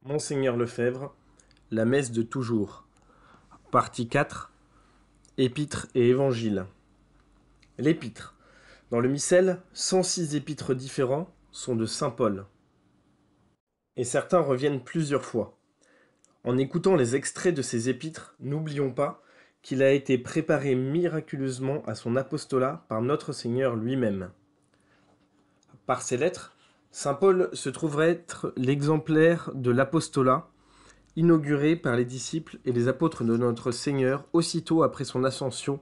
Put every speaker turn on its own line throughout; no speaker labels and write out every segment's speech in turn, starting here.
Monseigneur Lefebvre, la messe de toujours. Partie 4. Épîtres et évangiles. L'épître. Dans le missel, 106 épîtres différents sont de saint Paul. Et certains reviennent plusieurs fois. En écoutant les extraits de ces épîtres, n'oublions pas qu'il a été préparé miraculeusement à son apostolat par notre Seigneur lui-même. Par ces lettres, saint Paul se trouverait être l'exemplaire de l'apostolat inauguré par les disciples et les apôtres de notre Seigneur aussitôt après son ascension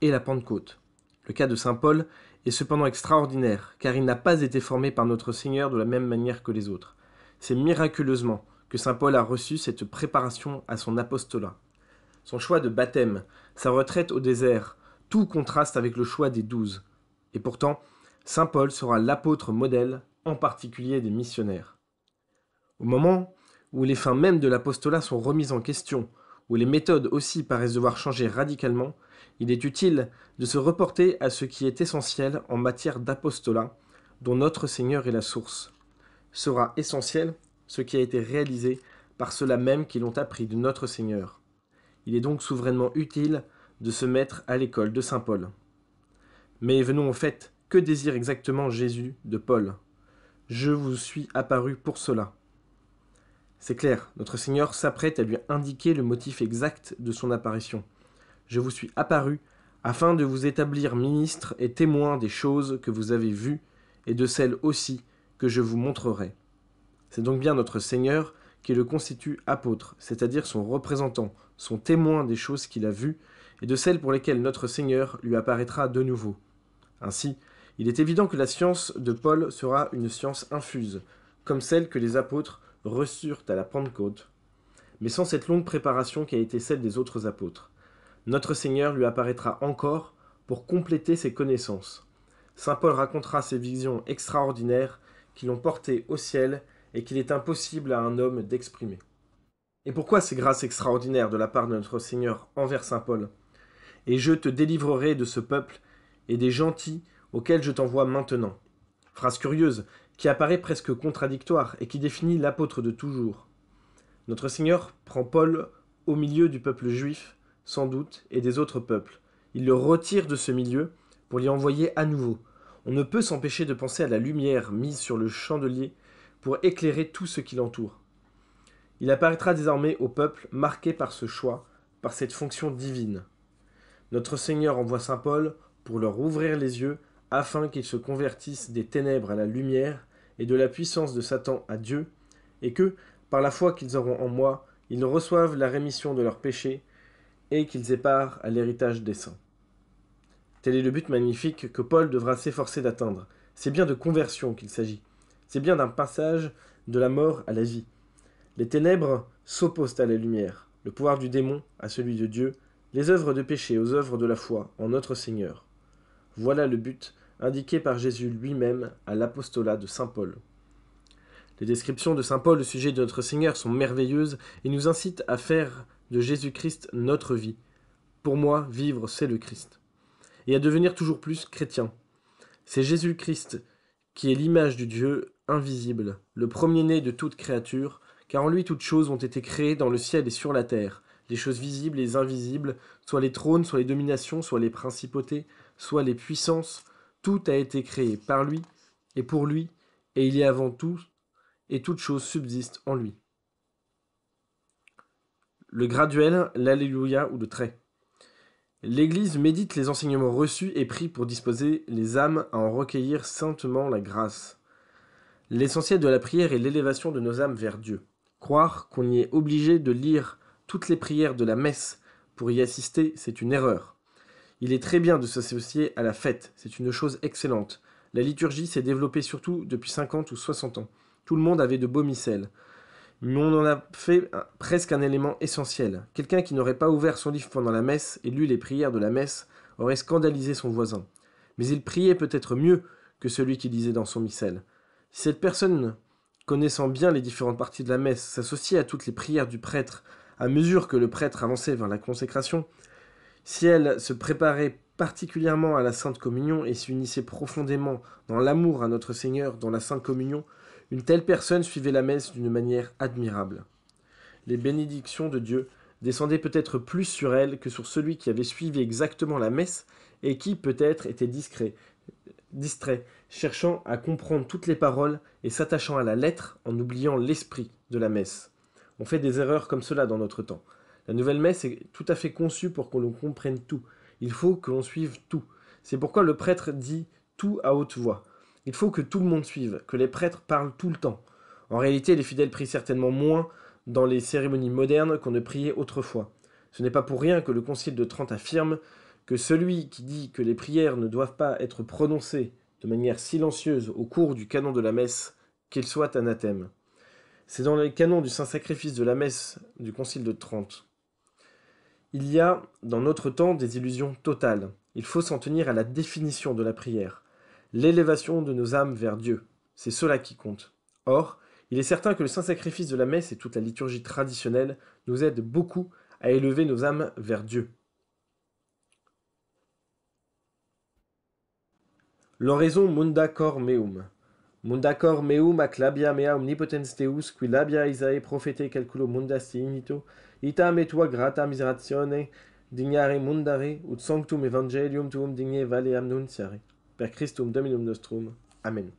et la Pentecôte. Le cas de saint Paul est cependant extraordinaire, car il n'a pas été formé par notre Seigneur de la même manière que les autres. C'est miraculeusement que saint Paul a reçu cette préparation à son apostolat. Son choix de baptême, sa retraite au désert, tout contraste avec le choix des 12. Et pourtant, saint Paul sera l'apôtre modèle, en particulier des missionnaires. Au moment où les fins mêmes de l'apostolat sont remises en question, où les méthodes aussi paraissent devoir changer radicalement, il est utile de se reporter à ce qui est essentiel en matière d'apostolat, dont notre Seigneur est la source. Sera essentiel ce qui a été réalisé par ceux-là même qui l'ont appris de notre Seigneur. Il est donc souverainement utile de se mettre à l'école de saint Paul. Mais venons au fait, que désire exactement Jésus de Paul ? Je vous suis apparu pour cela. C'est clair, notre Seigneur s'apprête à lui indiquer le motif exact de son apparition. Je vous suis apparu afin de vous établir ministre et témoin des choses que vous avez vues et de celles aussi que je vous montrerai. C'est donc bien notre Seigneur qui le constitue apôtre, c'est-à-dire son représentant, son témoin des choses qu'il a vues et de celles pour lesquelles notre Seigneur lui apparaîtra de nouveau. Ainsi, il est évident que la science de Paul sera une science infuse, comme celle que les apôtres reçurent à la Pentecôte, mais sans cette longue préparation qui a été celle des autres apôtres. Notre Seigneur lui apparaîtra encore pour compléter ses connaissances. Saint Paul racontera ces visions extraordinaires qui l'ont porté au ciel et qu'il est impossible à un homme d'exprimer. Et pourquoi ces grâces extraordinaires de la part de notre Seigneur envers Saint Paul ? Et je te délivrerai de ce peuple et des gentils auxquels je t'envoie maintenant. Phrase curieuse, qui apparaît presque contradictoire et qui définit l'apôtre de toujours. Notre Seigneur prend Paul au milieu du peuple juif, sans doute, et des autres peuples. Il le retire de ce milieu pour l'y envoyer à nouveau. On ne peut s'empêcher de penser à la lumière mise sur le chandelier pour éclairer tout ce qui l'entoure. Il apparaîtra désormais au peuple marqué par ce choix, par cette fonction divine. Notre Seigneur envoie saint Paul pour leur ouvrir les yeux afin qu'ils se convertissent des ténèbres à la lumière et de la puissance de Satan à Dieu, et que, par la foi qu'ils auront en moi, ils reçoivent la rémission de leurs péchés et qu'ils aient part à l'héritage des saints. Tel est le but magnifique que Paul devra s'efforcer d'atteindre. C'est bien de conversion qu'il s'agit. C'est bien d'un passage de la mort à la vie. Les ténèbres s'opposent à la lumière, le pouvoir du démon à celui de Dieu, les œuvres de péché aux œuvres de la foi en notre Seigneur. Voilà le but indiqué par Jésus lui-même à l'apostolat de saint Paul. Les descriptions de saint Paul au sujet de notre Seigneur sont merveilleuses et nous incitent à faire de Jésus-Christ notre vie. Pour moi, vivre, c'est le Christ. Et à devenir toujours plus chrétien. C'est Jésus-Christ qui est l'image du Dieu invisible, le premier-né de toute créature, car en lui toutes choses ont été créées dans le ciel et sur la terre, les choses visibles et les invisibles, soit les trônes, soit les dominations, soit les principautés, soit les puissances, tout a été créé par lui et pour lui, et il est avant tout, et toute chose subsiste en lui. Le graduel, l'alléluia ou le trait. L'Église médite les enseignements reçus et prie pour disposer les âmes à en recueillir saintement la grâce. L'essentiel de la prière est l'élévation de nos âmes vers Dieu. Croire qu'on y est obligé de lire toutes les prières de la messe pour y assister, c'est une erreur. Il est très bien de s'associer à la fête, c'est une chose excellente. La liturgie s'est développée surtout depuis 50 ou 60 ans. Tout le monde avait de beaux missels. Mais on en a fait presque un élément essentiel. Quelqu'un qui n'aurait pas ouvert son livre pendant la messe et lu les prières de la messe aurait scandalisé son voisin. Mais il priait peut-être mieux que celui qui lisait dans son missel. Si cette personne, connaissant bien les différentes parties de la messe, s'associait à toutes les prières du prêtre à mesure que le prêtre avançait vers la consécration, si elle se préparait particulièrement à la Sainte Communion et s'unissait profondément dans l'amour à notre Seigneur dans la Sainte Communion, Une telle personne suivait la messe d'une manière admirable. Les bénédictions de Dieu descendaient peut-être plus sur elle que sur celui qui avait suivi exactement la messe et qui, peut-être, était distrait, cherchant à comprendre toutes les paroles et s'attachant à la lettre en oubliant l'esprit de la messe. On fait des erreurs comme cela dans notre temps. La nouvelle messe est tout à fait conçue pour que l'on comprenne tout. Il faut que l'on suive tout. C'est pourquoi le prêtre dit tout à haute voix. Il faut que tout le monde suive, que les prêtres parlent tout le temps. En réalité, les fidèles prient certainement moins dans les cérémonies modernes qu'on ne priait autrefois. Ce n'est pas pour rien que le Concile de Trente affirme que celui qui dit que les prières ne doivent pas être prononcées de manière silencieuse au cours du canon de la messe, qu'il soit anathème. C'est dans les canons du Saint-Sacrifice de la messe du Concile de Trente. Il y a, dans notre temps, des illusions totales. Il faut s'en tenir à la définition de la prière. L'élévation de nos âmes vers Dieu. C'est cela qui compte. Or, il est certain que le Saint-Sacrifice de la messe et toute la liturgie traditionnelle nous aident beaucoup à élever nos âmes vers Dieu. L'oraison munda cor meum. Munda cor meum ac labia mea omnipotens Deus, qui labia Isae profete calculo munda inito, itam et tua grata miseratione dignare mundare, ut sanctum evangelium tuum digne valeam nunciare. Per Christum Dominum nostrum. Amen.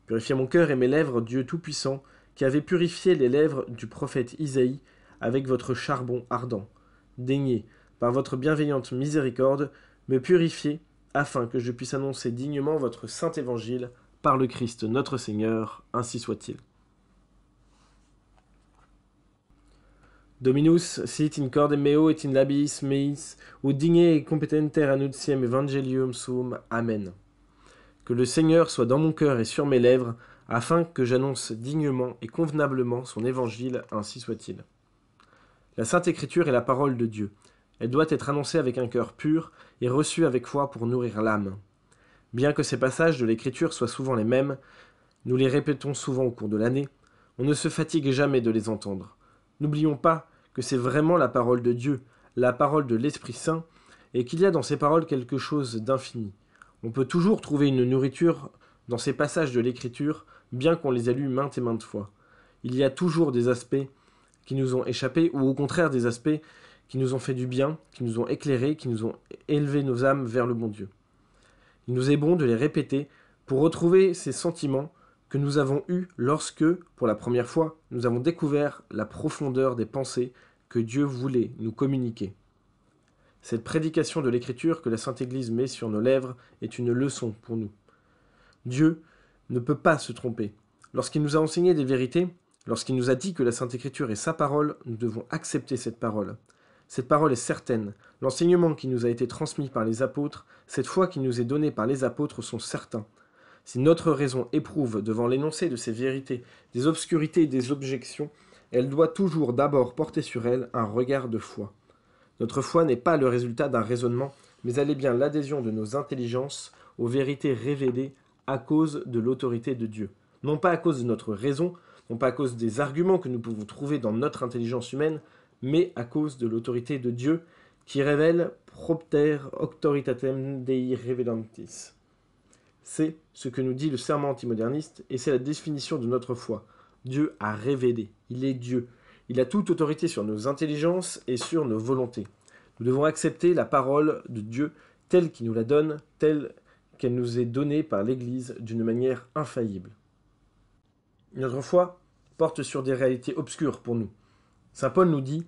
Purifiez mon cœur et mes lèvres, Dieu Tout-Puissant, qui avez purifié les lèvres du prophète Isaïe avec votre charbon ardent. Daignez, par votre bienveillante miséricorde, me purifier, afin que je puisse annoncer dignement votre saint évangile, par le Christ notre Seigneur, ainsi soit-il. Dominus sit in cordem meo et in labiis meis, ut digne et competenter annutiem evangelium sum. Amen. Que le Seigneur soit dans mon cœur et sur mes lèvres, afin que j'annonce dignement et convenablement son évangile, ainsi soit-il. La Sainte Écriture est la parole de Dieu. Elle doit être annoncée avec un cœur pur et reçue avec foi pour nourrir l'âme. Bien que ces passages de l'Écriture soient souvent les mêmes, nous les répétons souvent au cours de l'année, on ne se fatigue jamais de les entendre. N'oublions pas que c'est vraiment la parole de Dieu, la parole de l'Esprit Saint, et qu'il y a dans ces paroles quelque chose d'infini. On peut toujours trouver une nourriture dans ces passages de l'Écriture, bien qu'on les ait lus maintes et maintes fois. Il y a toujours des aspects qui nous ont échappé, ou au contraire des aspects qui nous ont fait du bien, qui nous ont éclairés, qui nous ont élevé nos âmes vers le bon Dieu. Il nous est bon de les répéter pour retrouver ces sentiments que nous avons eus lorsque, pour la première fois, nous avons découvert la profondeur des pensées que Dieu voulait nous communiquer. Cette prédication de l'Écriture que la Sainte Église met sur nos lèvres est une leçon pour nous. Dieu ne peut pas se tromper. Lorsqu'il nous a enseigné des vérités, lorsqu'il nous a dit que la Sainte Écriture est sa parole, nous devons accepter cette parole. Cette parole est certaine. L'enseignement qui nous a été transmis par les apôtres, cette foi qui nous est donnée par les apôtres sont certains. Si notre raison éprouve devant l'énoncé de ces vérités des obscurités et des objections, elle doit toujours d'abord porter sur elle un regard de foi. Notre foi n'est pas le résultat d'un raisonnement, mais elle est bien l'adhésion de nos intelligences aux vérités révélées à cause de l'autorité de Dieu. Non pas à cause de notre raison, non pas à cause des arguments que nous pouvons trouver dans notre intelligence humaine, mais à cause de l'autorité de Dieu qui révèle propter auctoritatem Dei revelantis. C'est ce que nous dit le serment antimoderniste et c'est la définition de notre foi. Dieu a révélé, il est Dieu. Il a toute autorité sur nos intelligences et sur nos volontés. Nous devons accepter la parole de Dieu telle qu'il nous la donne, telle qu'elle nous est donnée par l'Église d'une manière infaillible. Notre foi porte sur des réalités obscures pour nous. Saint Paul nous dit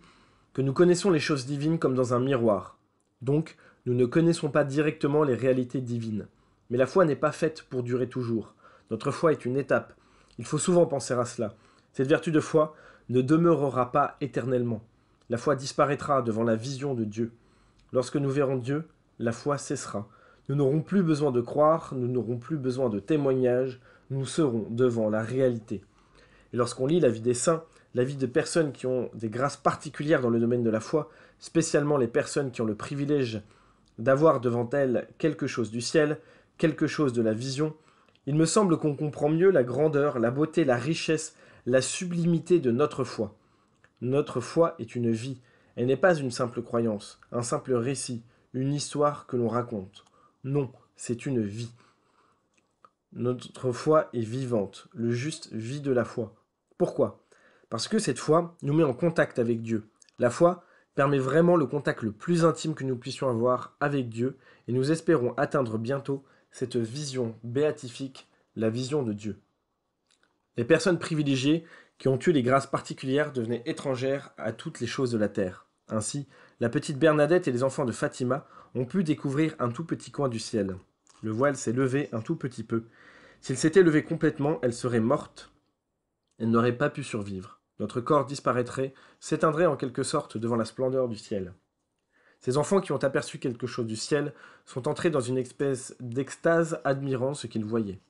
que nous connaissons les choses divines comme dans un miroir. Donc, nous ne connaissons pas directement les réalités divines. Mais la foi n'est pas faite pour durer toujours. Notre foi est une étape. Il faut souvent penser à cela. Cette vertu de foi ne demeurera pas éternellement. La foi disparaîtra devant la vision de Dieu. Lorsque nous verrons Dieu, la foi cessera. Nous n'aurons plus besoin de croire, nous n'aurons plus besoin de témoignages, nous serons devant la réalité. Et lorsqu'on lit la vie des saints, la vie de personnes qui ont des grâces particulières dans le domaine de la foi, spécialement les personnes qui ont le privilège d'avoir devant elles quelque chose du ciel, quelque chose de la vision, il me semble qu'on comprend mieux la grandeur, la beauté, la richesse, la sublimité de notre foi. Notre foi est une vie. Elle n'est pas une simple croyance, un simple récit, une histoire que l'on raconte. Non, c'est une vie. Notre foi est vivante, le juste vit de la foi. Pourquoi? Parce que cette foi nous met en contact avec Dieu. La foi permet vraiment le contact le plus intime que nous puissions avoir avec Dieu, et nous espérons atteindre bientôt cette vision béatifique, la vision de Dieu. Les personnes privilégiées qui ont eu les grâces particulières devenaient étrangères à toutes les choses de la terre. Ainsi, la petite Bernadette et les enfants de Fatima ont pu découvrir un tout petit coin du ciel. Le voile s'est levé un tout petit peu. S'il s'était levé complètement, elle serait morte. Elle n'aurait pas pu survivre. Notre corps disparaîtrait, s'éteindrait en quelque sorte devant la splendeur du ciel. Ces enfants qui ont aperçu quelque chose du ciel sont entrés dans une espèce d'extase admirant ce qu'ils voyaient.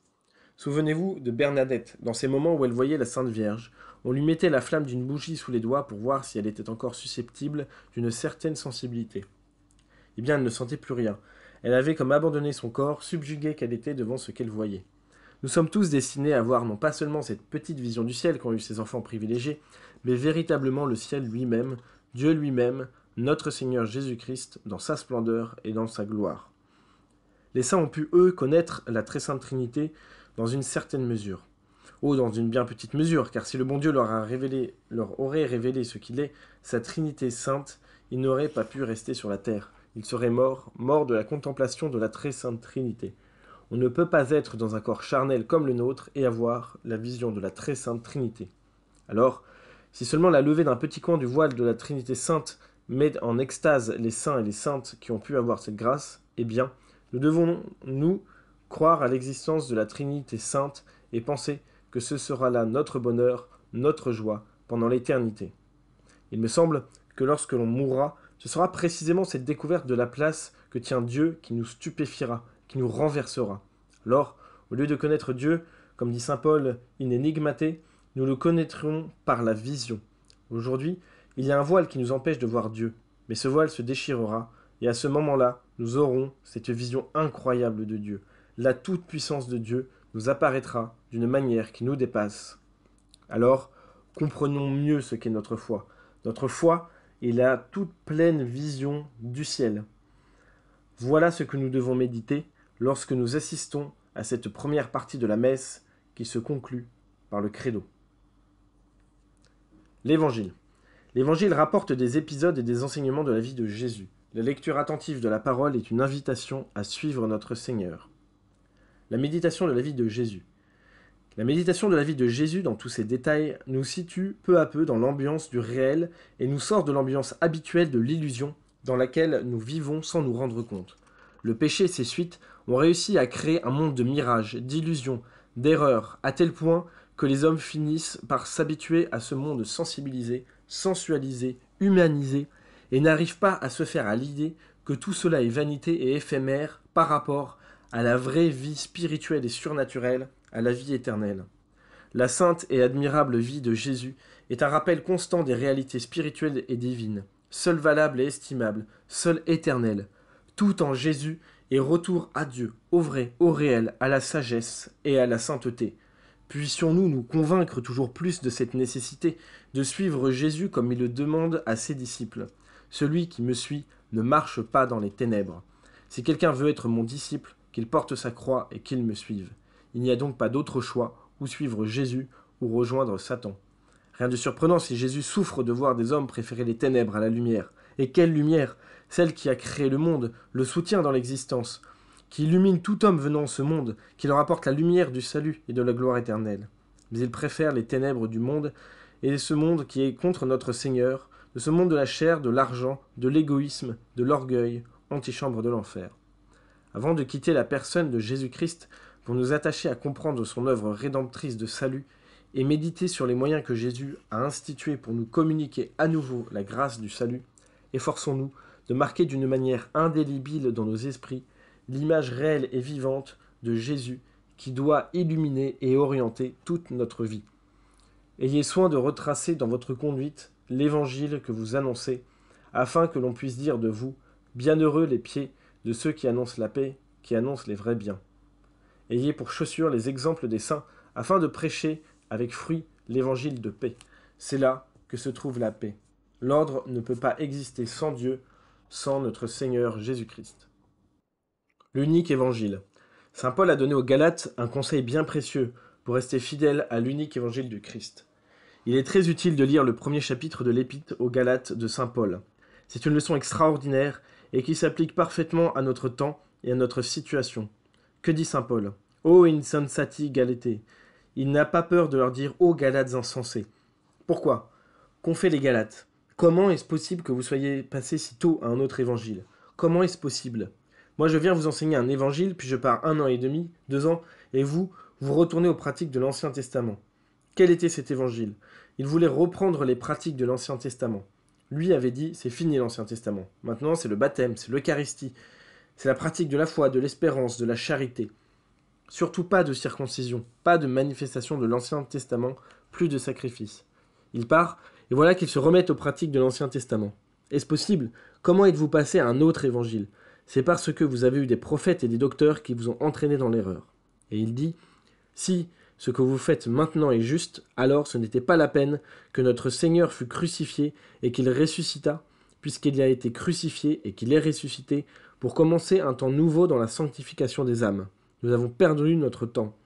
Souvenez-vous de Bernadette, dans ces moments où elle voyait la Sainte Vierge. On lui mettait la flamme d'une bougie sous les doigts pour voir si elle était encore susceptible d'une certaine sensibilité. Eh bien, elle ne sentait plus rien. Elle avait comme abandonné son corps, subjuguée qu'elle était devant ce qu'elle voyait. Nous sommes tous destinés à voir non pas seulement cette petite vision du ciel qu'ont eu ces enfants privilégiés, mais véritablement le ciel lui-même, Dieu lui-même, notre Seigneur Jésus-Christ, dans sa splendeur et dans sa gloire. Les saints ont pu, eux, connaître la très sainte Trinité dans une certaine mesure. Oh, dans une bien petite mesure, car si le bon Dieu leur aurait révélé ce qu'il est, sa Trinité sainte, ils n'auraient pas pu rester sur la terre. Ils seraient morts de la contemplation de la très sainte Trinité. On ne peut pas être dans un corps charnel comme le nôtre et avoir la vision de la très sainte Trinité. Alors, si seulement la levée d'un petit coin du voile de la Trinité sainte met en extase les saints et les saintes qui ont pu avoir cette grâce, eh bien, nous devons, nous, croire à l'existence de la Trinité sainte et penser que ce sera là notre bonheur, notre joie, pendant l'éternité. Il me semble que lorsque l'on mourra, ce sera précisément cette découverte de la place que tient Dieu qui nous stupéfiera, qui nous renversera. Alors, au lieu de connaître Dieu, comme dit saint Paul, in enigmate, nous le connaîtrons par la vision. Aujourd'hui, il y a un voile qui nous empêche de voir Dieu, mais ce voile se déchirera, et à ce moment-là, nous aurons cette vision incroyable de Dieu. La toute-puissance de Dieu nous apparaîtra d'une manière qui nous dépasse. Alors, comprenons mieux ce qu'est notre foi. Notre foi est la toute pleine vision du ciel. Voilà ce que nous devons méditer lorsque nous assistons à cette première partie de la messe qui se conclut par le credo. L'Évangile. L'Évangile rapporte des épisodes et des enseignements de la vie de Jésus. La lecture attentive de la parole est une invitation à suivre notre Seigneur. La méditation de la vie de Jésus. La méditation de la vie de Jésus dans tous ses détails nous situe peu à peu dans l'ambiance du réel et nous sort de l'ambiance habituelle de l'illusion dans laquelle nous vivons sans nous rendre compte. Le péché et ses suites ont réussi à créer un monde de mirages, d'illusions, d'erreurs, à tel point que les hommes finissent par s'habituer à ce monde sensibilisé, sensualisé, humanisé, et n'arrivent pas à se faire à l'idée que tout cela est vanité et éphémère par rapport à la vraie vie spirituelle et surnaturelle, à la vie éternelle. La sainte et admirable vie de Jésus est un rappel constant des réalités spirituelles et divines, seule valable et estimable, seule éternelle. Tout en Jésus est retour à Dieu, au vrai, au réel, à la sagesse et à la sainteté. Puissions-nous nous convaincre toujours plus de cette nécessité de suivre Jésus comme il le demande à ses disciples. Celui qui me suit ne marche pas dans les ténèbres. Si quelqu'un veut être mon disciple, qu'il porte sa croix et qu'il me suive. Il n'y a donc pas d'autre choix, ou suivre Jésus, ou rejoindre Satan. Rien de surprenant si Jésus souffre de voir des hommes préférer les ténèbres à la lumière. Et quelle lumière? Celle qui a créé le monde, le soutient dans l'existence, qui illumine tout homme venant en ce monde, qui leur apporte la lumière du salut et de la gloire éternelle. Mais il préfère les ténèbres du monde, et ce monde qui est contre notre Seigneur, de ce monde de la chair, de l'argent, de l'égoïsme, de l'orgueil, antichambre de l'enfer. Avant de quitter la personne de Jésus-Christ, pour nous attacher à comprendre son œuvre rédemptrice de salut et méditer sur les moyens que Jésus a institués pour nous communiquer à nouveau la grâce du salut, efforçons-nous de marquer d'une manière indélébile dans nos esprits l'image réelle et vivante de Jésus qui doit illuminer et orienter toute notre vie. Ayez soin de retracer dans votre conduite l'évangile que vous annoncez, afin que l'on puisse dire de vous « Bienheureux les pieds de ceux qui annoncent la paix, qui annoncent les vrais biens. » Ayez pour chaussure les exemples des saints, afin de prêcher avec fruit l'évangile de paix. C'est là que se trouve la paix. L'ordre ne peut pas exister sans Dieu, sans notre Seigneur Jésus-Christ. L'unique évangile. Saint Paul a donné aux Galates un conseil bien précieux pour rester fidèle à l'unique évangile du Christ. Il est très utile de lire le premier chapitre de l'Épître aux Galates de Saint Paul. C'est une leçon extraordinaire et qui s'applique parfaitement à notre temps et à notre situation. Que dit Saint Paul ? Ô insensati Galétés ! Il n'a pas peur de leur dire ô Galates insensés. Pourquoi ? Qu'ont fait les Galates ? Comment est-ce possible que vous soyez passés si tôt à un autre évangile ? Comment est-ce possible ? Moi, je viens vous enseigner un évangile, puis je pars 1 an et demi, 2 ans, et vous retournez aux pratiques de l'Ancien Testament. Quel était cet évangile ? Il voulait reprendre les pratiques de l'Ancien Testament. Lui avait dit, c'est fini l'Ancien Testament. Maintenant, c'est le baptême, c'est l'Eucharistie. C'est la pratique de la foi, de l'espérance, de la charité. Surtout pas de circoncision, pas de manifestation de l'Ancien Testament, plus de sacrifice. Il part, et voilà qu'il se remet aux pratiques de l'Ancien Testament. Est-ce possible ? Comment êtes-vous passé à un autre évangile ? C'est parce que vous avez eu des prophètes et des docteurs qui vous ont entraîné dans l'erreur. Et il dit, si ce que vous faites maintenant est juste, alors ce n'était pas la peine que notre Seigneur fût crucifié et qu'il ressuscita, puisqu'il a été crucifié et qu'il est ressuscité, pour commencer un temps nouveau dans la sanctification des âmes. Nous avons perdu notre temps.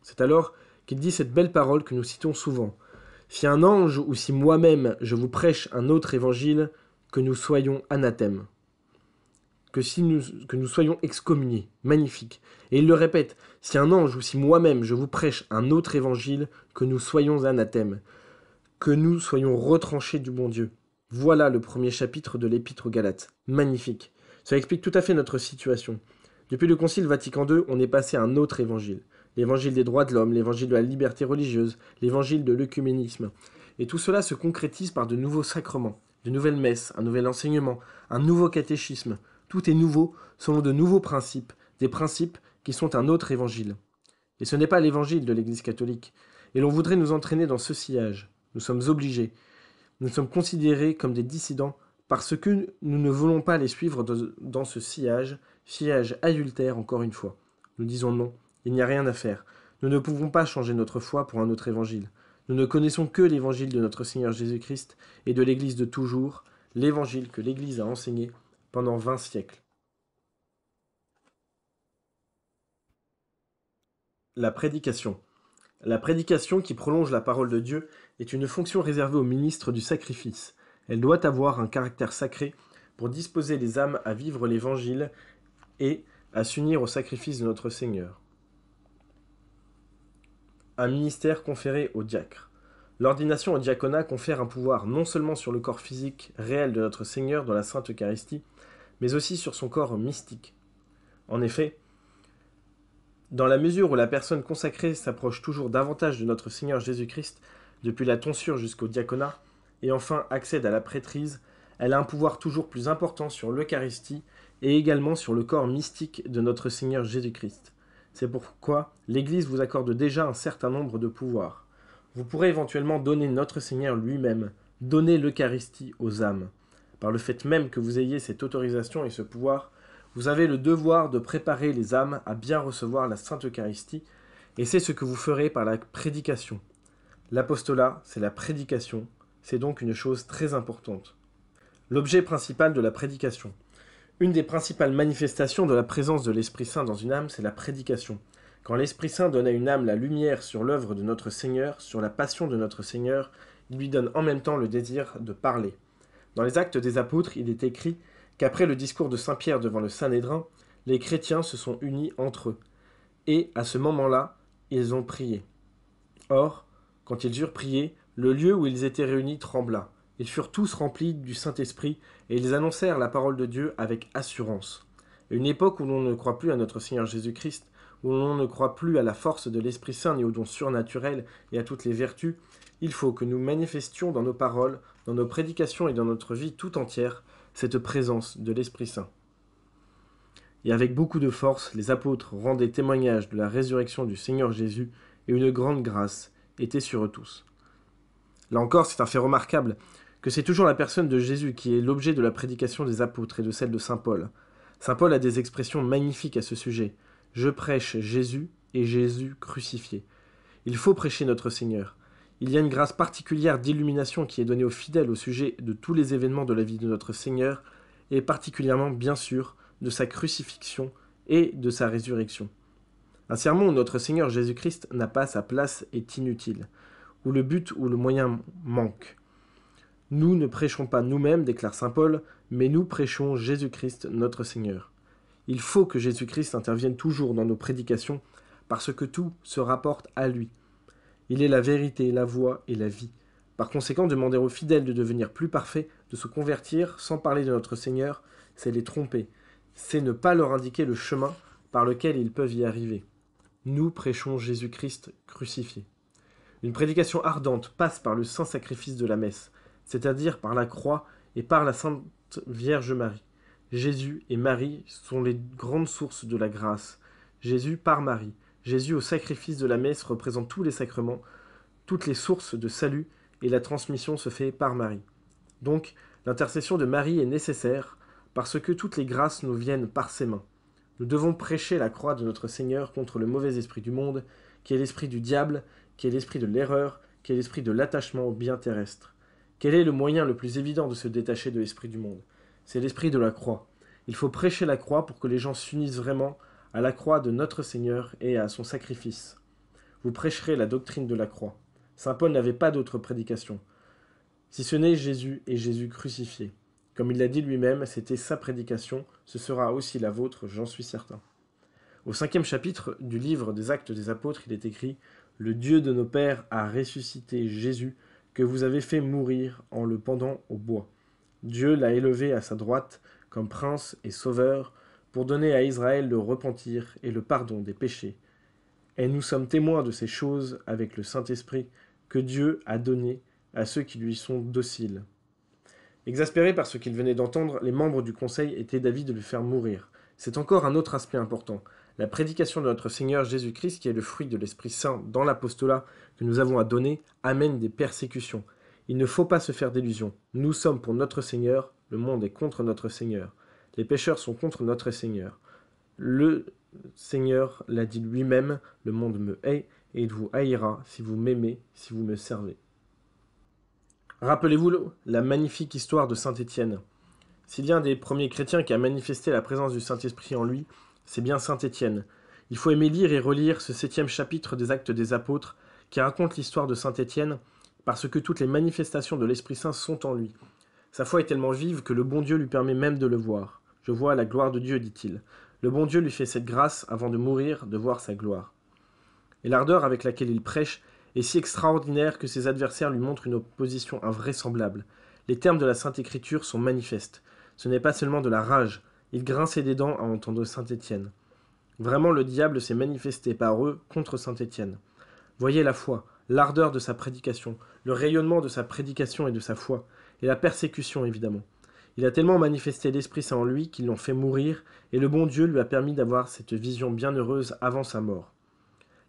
C'est alors qu'il dit cette belle parole que nous citons souvent. Si un ange ou si moi-même je vous prêche un autre évangile, que nous soyons anathèmes. Que nous soyons excommuniés. Magnifique. Et il le répète, si un ange ou si moi-même je vous prêche un autre évangile, que nous soyons anathèmes. Que nous soyons retranchés du bon Dieu. Voilà le premier chapitre de l'Épître aux Galates. Magnifique. Ça explique tout à fait notre situation. Depuis le Concile Vatican II, on est passé à un autre évangile. L'évangile des droits de l'homme, l'évangile de la liberté religieuse, l'évangile de l'œcuménisme. Et tout cela se concrétise par de nouveaux sacrements, de nouvelles messes, un nouvel enseignement, un nouveau catéchisme. Tout est nouveau selon de nouveaux principes, des principes qui sont un autre évangile. Et ce n'est pas l'évangile de l'Église catholique. Et l'on voudrait nous entraîner dans ce sillage. Nous sommes obligés. Nous sommes considérés comme des dissidents parce que nous ne voulons pas les suivre dans ce sillage adultère encore une fois. Nous disons non, il n'y a rien à faire. Nous ne pouvons pas changer notre foi pour un autre évangile. Nous ne connaissons que l'évangile de notre Seigneur Jésus-Christ et de l'Église de toujours, l'évangile que l'Église a enseigné pendant 20 siècles. La prédication. La prédication qui prolonge la parole de Dieu est une fonction réservée au ministre du sacrifice. Elle doit avoir un caractère sacré pour disposer les âmes à vivre l'évangile et à s'unir au sacrifice de notre Seigneur. Un ministère conféré au diacre. L'ordination au diaconat confère un pouvoir non seulement sur le corps physique réel de notre Seigneur dans la Sainte Eucharistie, mais aussi sur son corps mystique. En effet, dans la mesure où la personne consacrée s'approche toujours davantage de notre Seigneur Jésus-Christ, depuis la tonsure jusqu'au diaconat, et enfin accède à la prêtrise, elle a un pouvoir toujours plus important sur l'Eucharistie et également sur le corps mystique de notre Seigneur Jésus-Christ. C'est pourquoi l'Église vous accorde déjà un certain nombre de pouvoirs. Vous pourrez éventuellement donner notre Seigneur lui-même, donner l'Eucharistie aux âmes. Par le fait même que vous ayez cette autorisation et ce pouvoir, vous avez le devoir de préparer les âmes à bien recevoir la Sainte Eucharistie, et c'est ce que vous ferez par la prédication. L'apostolat, c'est la prédication, c'est donc une chose très importante. L'objet principal de la prédication. Une des principales manifestations de la présence de l'Esprit Saint dans une âme, c'est la prédication. Quand l'Esprit Saint donne à une âme la lumière sur l'œuvre de notre Seigneur, sur la passion de notre Seigneur, il lui donne en même temps le désir de parler. Dans les Actes des Apôtres, il est écrit qu'après le discours de Saint Pierre devant le Sanhédrin, les chrétiens se sont unis entre eux. Et à ce moment-là, ils ont prié. Or, quand ils eurent prié, le lieu où ils étaient réunis trembla. Ils furent tous remplis du Saint-Esprit, et ils annoncèrent la parole de Dieu avec assurance. À une époque où l'on ne croit plus à notre Seigneur Jésus-Christ, où l'on ne croit plus à la force de l'Esprit Saint ni aux dons surnaturels et à toutes les vertus, il faut que nous manifestions dans nos paroles, dans nos prédications et dans notre vie tout entière, cette présence de l'Esprit Saint. Et avec beaucoup de force, les apôtres rendaient témoignage de la résurrection du Seigneur Jésus, et une grande grâce était sur eux tous. Là encore, c'est un fait remarquable, que c'est toujours la personne de Jésus qui est l'objet de la prédication des apôtres et de celle de Saint Paul. Saint Paul a des expressions magnifiques à ce sujet. « Je prêche Jésus et Jésus crucifié ». Il faut prêcher notre Seigneur. Il y a une grâce particulière d'illumination qui est donnée aux fidèles au sujet de tous les événements de la vie de notre Seigneur, et particulièrement, bien sûr, de sa crucifixion et de sa résurrection. Un sermon où notre Seigneur Jésus-Christ n'a pas sa place est inutile, où le but ou le moyen manque. Nous ne prêchons pas nous-mêmes, déclare saint Paul, mais nous prêchons Jésus-Christ notre Seigneur. Il faut que Jésus-Christ intervienne toujours dans nos prédications, parce que tout se rapporte à lui. Il est la vérité, la voie et la vie. Par conséquent, demander aux fidèles de devenir plus parfaits, de se convertir, sans parler de notre Seigneur, c'est les tromper. C'est ne pas leur indiquer le chemin par lequel ils peuvent y arriver. Nous prêchons Jésus-Christ crucifié. Une prédication ardente passe par le saint sacrifice de la messe, c'est-à-dire par la croix et par la Sainte Vierge Marie. Jésus et Marie sont les grandes sources de la grâce. Jésus par Marie. Jésus au sacrifice de la messe représente tous les sacrements, toutes les sources de salut, et la transmission se fait par Marie. Donc, l'intercession de Marie est nécessaire, parce que toutes les grâces nous viennent par ses mains. Nous devons prêcher la croix de notre Seigneur contre le mauvais esprit du monde, qui est l'esprit du diable, qui est l'esprit de l'erreur, qui est l'esprit de l'attachement au bien terrestre. Quel est le moyen le plus évident de se détacher de l'esprit du monde? C'est l'esprit de la croix. Il faut prêcher la croix pour que les gens s'unissent vraiment à la croix de notre Seigneur et à son sacrifice. Vous prêcherez la doctrine de la croix. Saint Paul n'avait pas d'autre prédication, si ce n'est Jésus et Jésus crucifié. Comme il l'a dit lui-même, c'était sa prédication, ce sera aussi la vôtre, j'en suis certain. Au 5e chapitre du livre des Actes des Apôtres, il est écrit « Le Dieu de nos pères a ressuscité Jésus, que vous avez fait mourir en le pendant au bois. Dieu l'a élevé à sa droite comme prince et sauveur, pour donner à Israël le repentir et le pardon des péchés. Et nous sommes témoins de ces choses avec le Saint-Esprit que Dieu a donné à ceux qui lui sont dociles. » Exaspérés par ce qu'ils venaient d'entendre, les membres du conseil étaient d'avis de le faire mourir. C'est encore un autre aspect important. La prédication de notre Seigneur Jésus-Christ, qui est le fruit de l'Esprit Saint dans l'apostolat que nous avons à donner, amène des persécutions. Il ne faut pas se faire d'illusions. Nous sommes pour notre Seigneur, le monde est contre notre Seigneur. Les pécheurs sont contre notre Seigneur. Le Seigneur l'a dit lui-même, le monde me hait, et il vous haïra si vous m'aimez, si vous me servez. Rappelez-vous la magnifique histoire de saint Étienne. S'il y a un des premiers chrétiens qui a manifesté la présence du Saint-Esprit en lui, c'est bien saint Étienne. Il faut aimer lire et relire ce 7e chapitre des Actes des Apôtres qui raconte l'histoire de saint Étienne, parce que toutes les manifestations de l'Esprit Saint sont en lui. Sa foi est tellement vive que le bon Dieu lui permet même de le voir. « Je vois la gloire de Dieu », dit-il. Le bon Dieu lui fait cette grâce, avant de mourir, de voir sa gloire. Et l'ardeur avec laquelle il prêche est si extraordinaire que ses adversaires lui montrent une opposition invraisemblable. Les termes de la Sainte Écriture sont manifestes. Ce n'est pas seulement de la rage. Il grinçait des dents à entendre saint Étienne. Vraiment, le diable s'est manifesté par eux contre saint Étienne. Voyez la foi, l'ardeur de sa prédication, le rayonnement de sa prédication et de sa foi, et la persécution évidemment. Il a tellement manifesté l'Esprit Saint en lui qu'ils l'ont fait mourir, et le bon Dieu lui a permis d'avoir cette vision bienheureuse avant sa mort.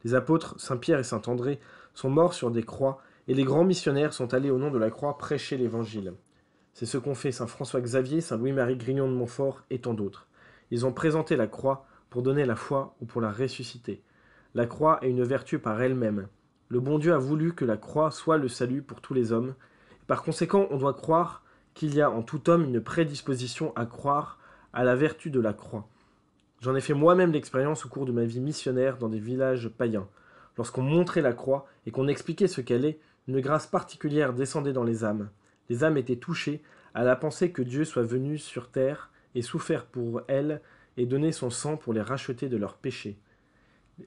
Les apôtres, saint Pierre et saint André, sont morts sur des croix, et les grands missionnaires sont allés au nom de la croix prêcher l'Évangile. C'est ce qu'ont fait saint François Xavier, saint Louis-Marie Grignon de Montfort et tant d'autres. Ils ont présenté la croix pour donner la foi ou pour la ressusciter. La croix est une vertu par elle-même. Le bon Dieu a voulu que la croix soit le salut pour tous les hommes. Par conséquent, on doit croire qu'il y a en tout homme une prédisposition à croire à la vertu de la croix. J'en ai fait moi-même l'expérience au cours de ma vie missionnaire dans des villages païens. Lorsqu'on montrait la croix et qu'on expliquait ce qu'elle est, une grâce particulière descendait dans les âmes. Les âmes étaient touchées à la pensée que Dieu soit venu sur terre et souffert pour elles et donné son sang pour les racheter de leurs péchés.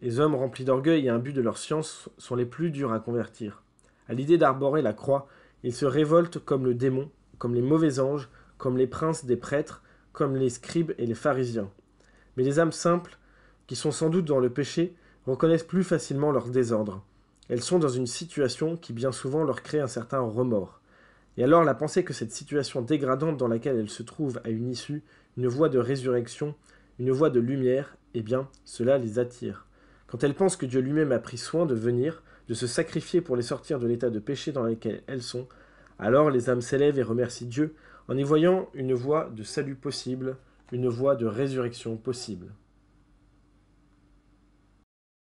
Les hommes remplis d'orgueil et imbus de leur science sont les plus durs à convertir. À l'idée d'arborer la croix, ils se révoltent comme le démon, comme les mauvais anges, comme les princes des prêtres, comme les scribes et les pharisiens. Mais les âmes simples, qui sont sans doute dans le péché, reconnaissent plus facilement leur désordre. Elles sont dans une situation qui bien souvent leur crée un certain remords. Et alors la pensée que cette situation dégradante dans laquelle elles se trouvent a une issue, une voie de résurrection, une voie de lumière, eh bien, cela les attire. Quand elles pensent que Dieu lui-même a pris soin de venir, de se sacrifier pour les sortir de l'état de péché dans lequel elles sont, alors les âmes s'élèvent et remercient Dieu en y voyant une voie de salut possible, une voie de résurrection possible.